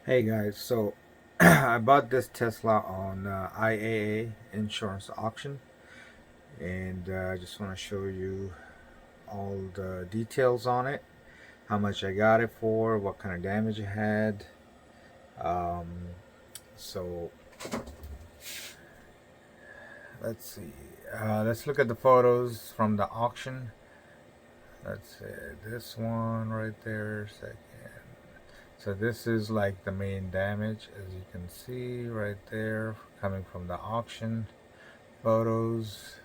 Hey guys, so I bought this Tesla on IAA insurance auction, and I just want to show you all the details on it, how much I got it for, what kind of damage it had. Um, so let's see. Let's look at the photos from the auction. Let's see, this one right there, second. So this is like the main damage, as you can see right there, coming from the auction photos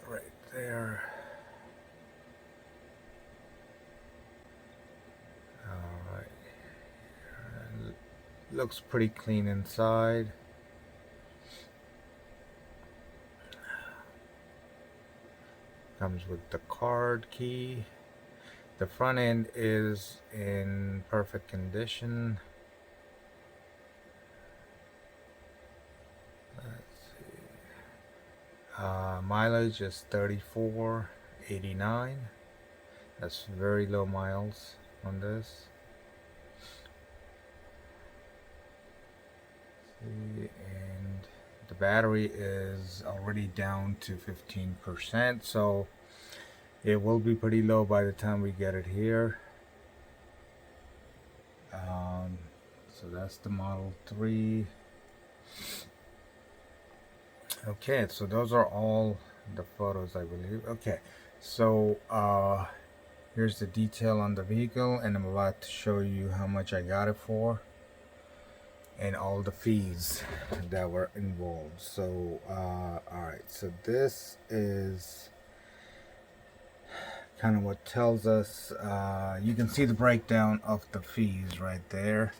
right there. Alright, looks pretty clean inside. Comes with the card key. The front end is in perfect condition. Let's see. Mileage is 34.89. That's very low miles on this. See, and the battery is already down to 15%, so it will be pretty low by the time we get it here. So that's the Model 3. Okay, so those are all the photos, I believe. Okay, so here's the detail on the vehicle, and I'm about to show you how much I got it for and all the fees that were involved. So alright, so this is kind of what tells us, you can see the breakdown of the fees right there.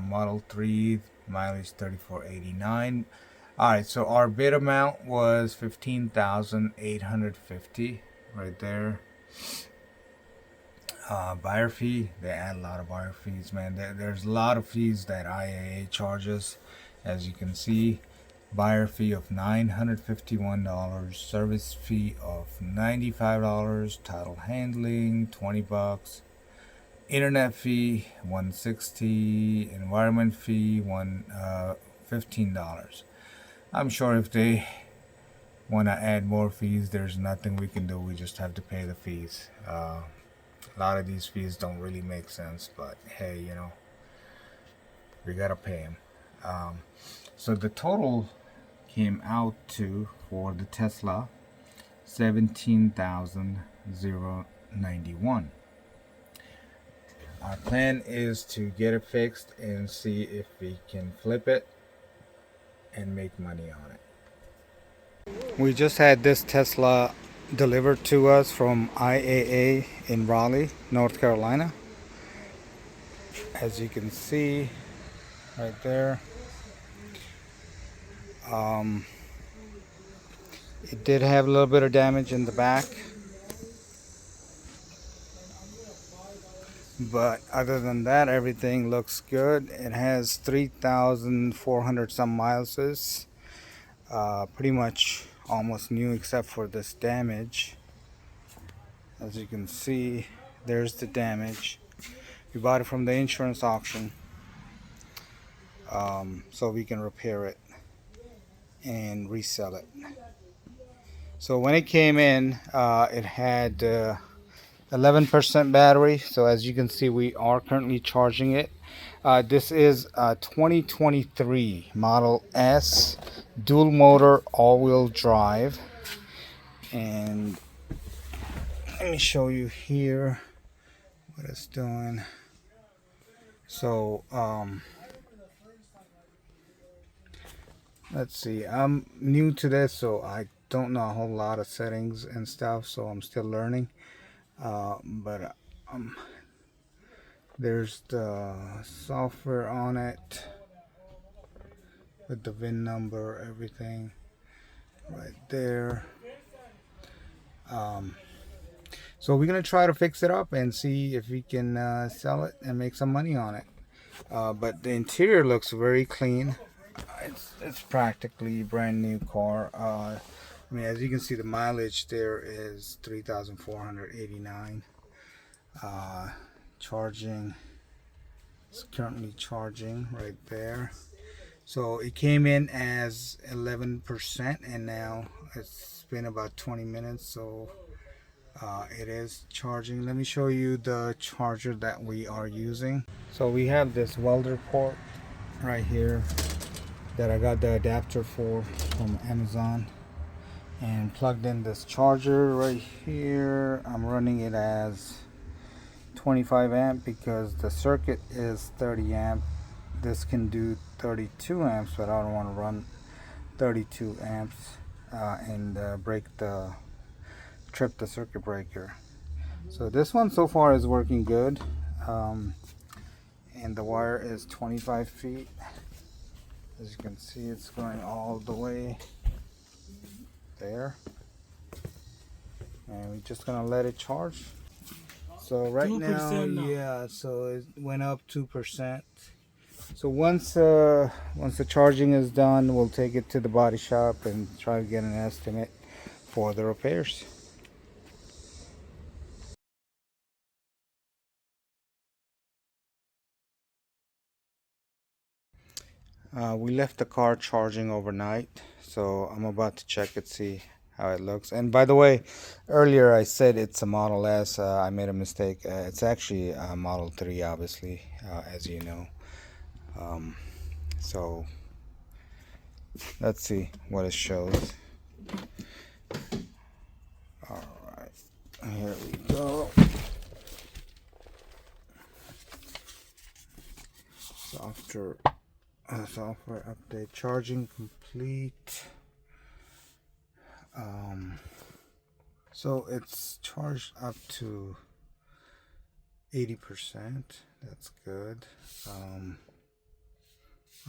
Model 3, mileage 34.89. Alright, so our bid amount was $15,850 right there. Buyer fee, they add a lot of buyer fees, man. There's a lot of fees that IAA charges, as you can see. Buyer fee of $951, service fee of $95, title handling $20, internet fee $160, environment fee $15. I'm sure if they want to add more fees, there's nothing we can do. We just have to pay the fees. A lot of these fees don't really make sense, but hey, you know, we gotta pay them. So the total came out to, for the Tesla, $17,091. Our plan is to get it fixed and see if we can flip it and make money on it. We just had this Tesla delivered to us from IAA in Raleigh, North Carolina. As you can see right there, it did have a little bit of damage in the back, but other than that, everything looks good. It has 3,400 some miles. Pretty much almost new except for this damage. As you can see, there's the damage. We bought it from the insurance auction, so we can repair it and resell it. So when it came in, it had 11% battery. So as you can see, we are currently charging it. This is a 2023 Model S, dual motor, all-wheel drive. And let me show you here what it's doing. So let's see, I'm new to this, so I don't know a whole lot of settings and stuff, so I'm still learning. But there's the software on it with the VIN number, everything right there. So we're gonna try to fix it up and see if we can sell it and make some money on it. But the interior looks very clean. It's practically a brand new car. I mean, as you can see, the mileage there is 3,489. Charging It's currently charging right there. So it came in as 11% and now it's been about 20 minutes, so it is charging. Let me show you the charger that we are using. So we have this welder port right here that I got the adapter for from Amazon and plugged in this charger right here. I'm running it as 25 amp because the circuit is 30 amp. This can do 32 amps, but I don't want to run 32 amps and trip the circuit breaker. So this one so far is working good, and the wire is 25 feet. As you can see, it's going all the way there, and we're just gonna let it charge. So right now, yeah, so it went up 2%. So once the charging is done, we'll take it to the body shop and try to get an estimate for the repairs. We left the car charging overnight, so I'm about to check it, see how it looks. And by the way, earlier I said it's a Model S. I made a mistake. It's actually a Model 3, obviously, as you know. So let's see what it shows. All right, here we go. Software update, charging complete. So it's charged up to 80%. That's good.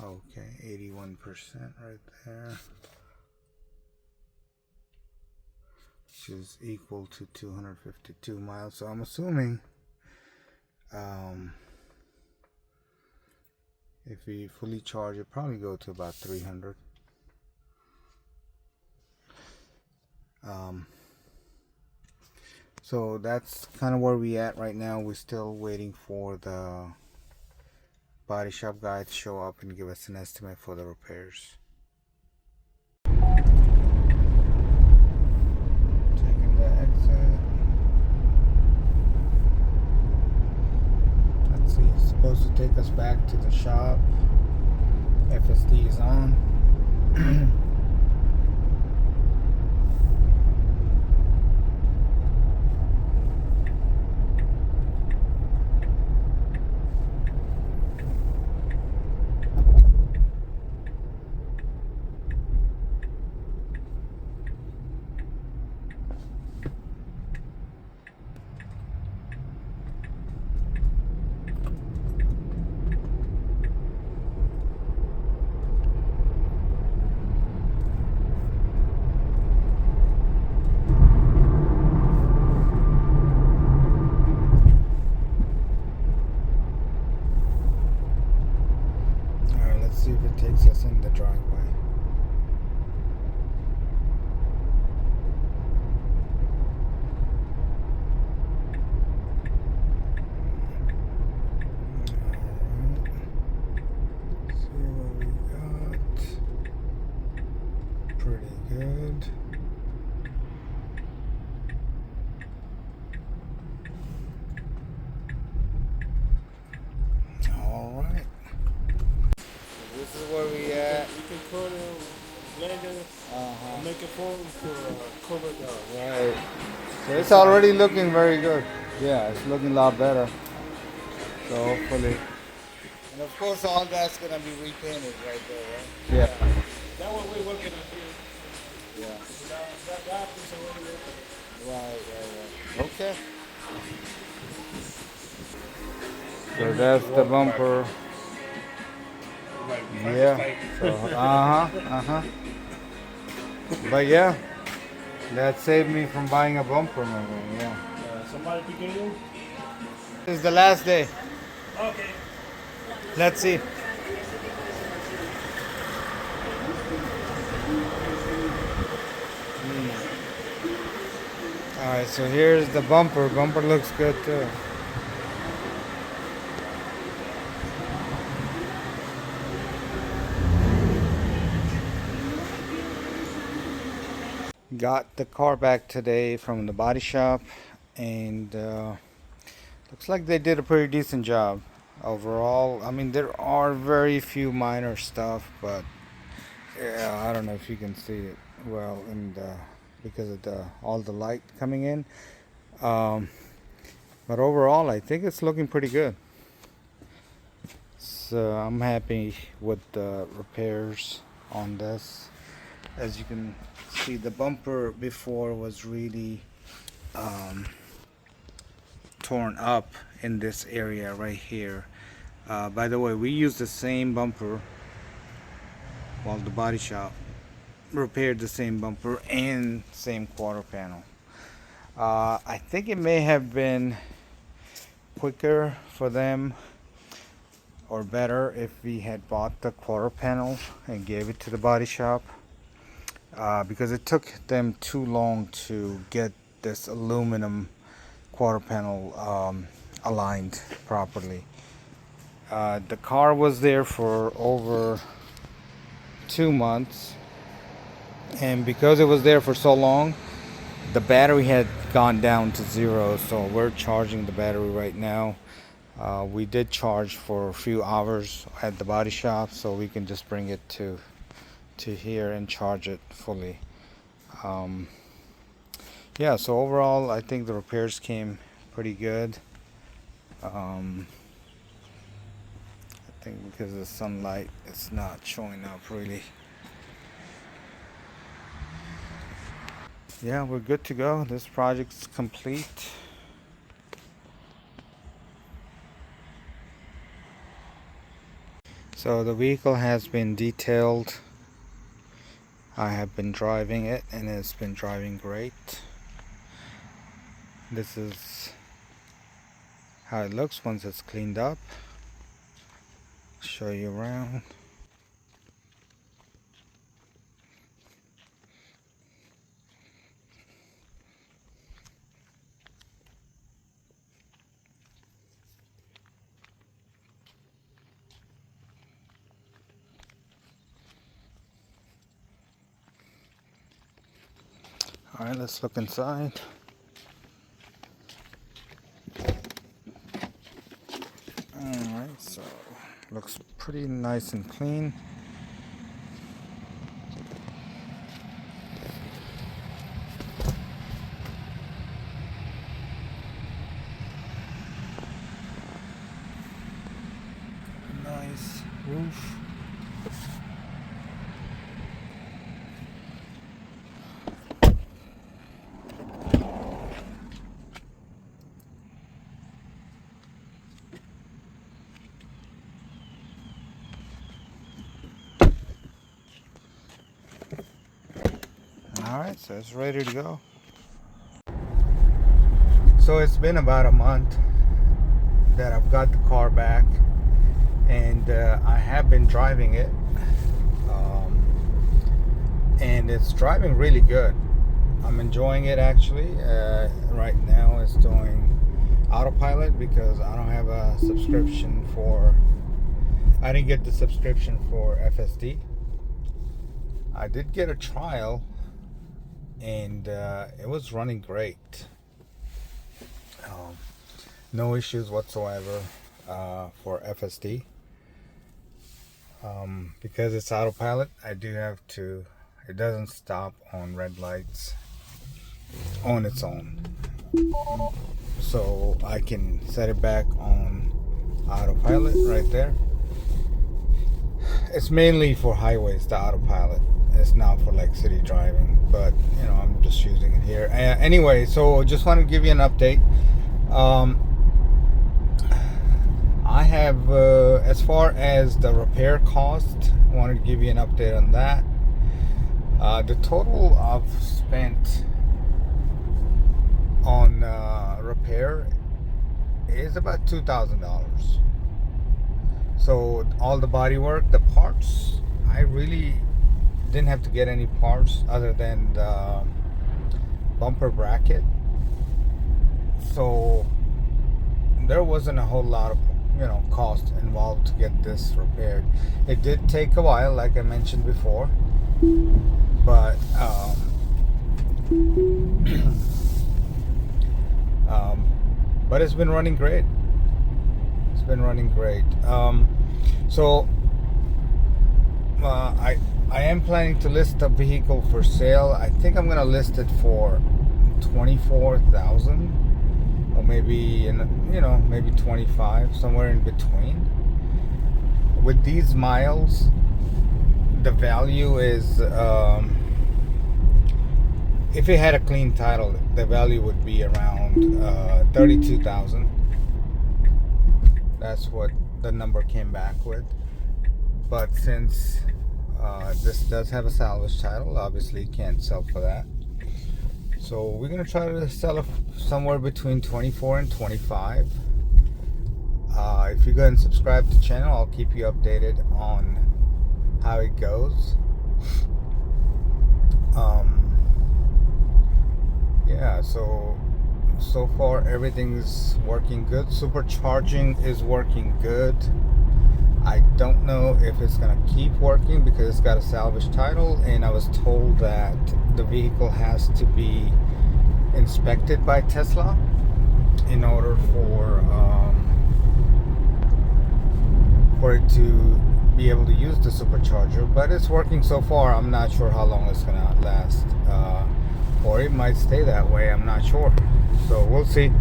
Okay, 81% right there, which is equal to 252 miles. So I'm assuming if we fully charge it, probably go to about 300. So that's kind of where we at right now. We're still waiting for the body shop guy to show up and give us an estimate for the repairs. Taking the exit. Let's see, it's supposed to take us back to the shop. FSD is on. See if it takes us in the driveway. Alright. See what we got. Pretty good. Alright. This is where we at. You can put in blender and make it form to cover the. Right. So it's already looking very good. Yeah, it's looking a lot better. So hopefully. And of course all that's gonna be repainted right there, right? Yeah. That one we're working on here. Yeah. That piece already working. Right. Okay. So that's the bumper. Yeah. So But yeah, that saved me from buying a bumper, man. Yeah. Somebody beginning? This is the last day. Okay. Let's see. Alright, so here's the bumper. Bumper looks good too. Got the car back today from the body shop, and looks like they did a pretty decent job overall. I mean, there are very few minor stuff, but yeah, I don't know if you can see it well, and because of the all the light coming in. Um, but overall, I think it's looking pretty good. So I'm happy with the repairs on this. As you can see, the bumper before was really torn up in this area right here. By the way, we used the same bumper while the body shop repaired the same bumper and same quarter panel. I think it may have been quicker for them or better if we had bought the quarter panel and gave it to the body shop, because it took them too long to get this aluminum quarter panel aligned properly. The car was there for over 2 months, and because it was there for so long, the battery had gone down to zero, so we're charging the battery right now. We did charge for a few hours at the body shop, so we can just bring it to here and charge it fully. Yeah, so overall I think the repairs came pretty good. I think because of the sunlight it's not showing up really. Yeah, we're good to go. This project's complete. So the vehicle has been detailed. I have been driving it and it's been driving great. This is how it looks once it's cleaned up. Show you around. Alright, let's look inside. Alright, so looks pretty nice and clean. Nice roof. Alright, so it's ready to go. So it's been about a month that I've got the car back, and I have been driving it, and it's driving really good. I'm enjoying it actually. Right now it's doing autopilot because I don't have a subscription for, I didn't get the subscription for FSD. I did get a trial and it was running great. No issues whatsoever for FSD. Because it's autopilot, I do have to, it doesn't stop on red lights on its own. So I can set it back on autopilot right there. It's mainly for highways, the autopilot. It's not for like city driving, but you know, I'm just using it here. Anyway, so just want to give you an update. I have, as far as the repair cost, I wanted to give you an update on that. The total I've spent on repair is about $2,000. So all the body work, the parts, I really didn't have to get any parts other than the bumper bracket. So there wasn't a whole lot of, you know, cost involved to get this repaired. It did take a while, like I mentioned before, but But it's been running great. It's been running great. So I am planning to list a vehicle for sale. I think I'm gonna list it for 24,000, or maybe maybe 25, somewhere in between. With these miles, the value is if it had a clean title, the value would be around 32,000. That's what the number came back with. But since this does have a salvage title, obviously it can't sell for that. So we're gonna try to sell it somewhere between 24 and 25. If you go and subscribe to the channel, I'll keep you updated on how it goes. Yeah, so far everything's working good. Supercharging is working good. I don't know if it's gonna keep working because it's got a salvage title, and I was told that the vehicle has to be inspected by Tesla in order for it to be able to use the supercharger. But it's working so far. I'm not sure how long it's gonna last, or it might stay that way. I'm not sure. So we'll see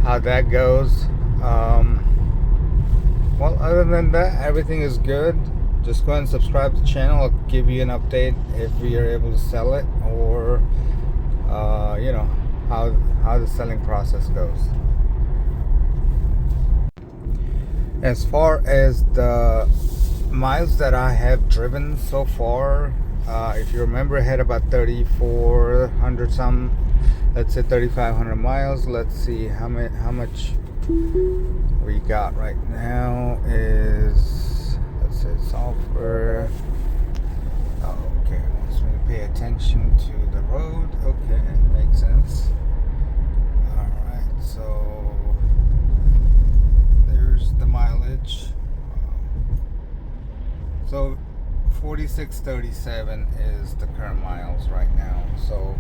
how that goes. Well, other than that, everything is good. Just go ahead and subscribe to the channel. I'll give you an update if we are able to sell it, or how the selling process goes. As far as the miles that I have driven so far, if you remember, I had about 3,400 some, let's say 3,500 miles. Let's see how much we got right now is, let's say, software. Okay, wants me to pay attention to the road. Okay, makes sense. Alright, so there's the mileage. So 4637 is the current miles right now. So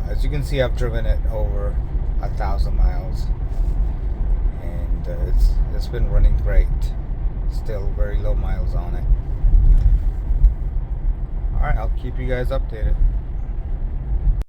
as you can see, I've driven it over 1,000 miles, and it's been running great. Still very low miles on it. Alright, I'll keep you guys updated.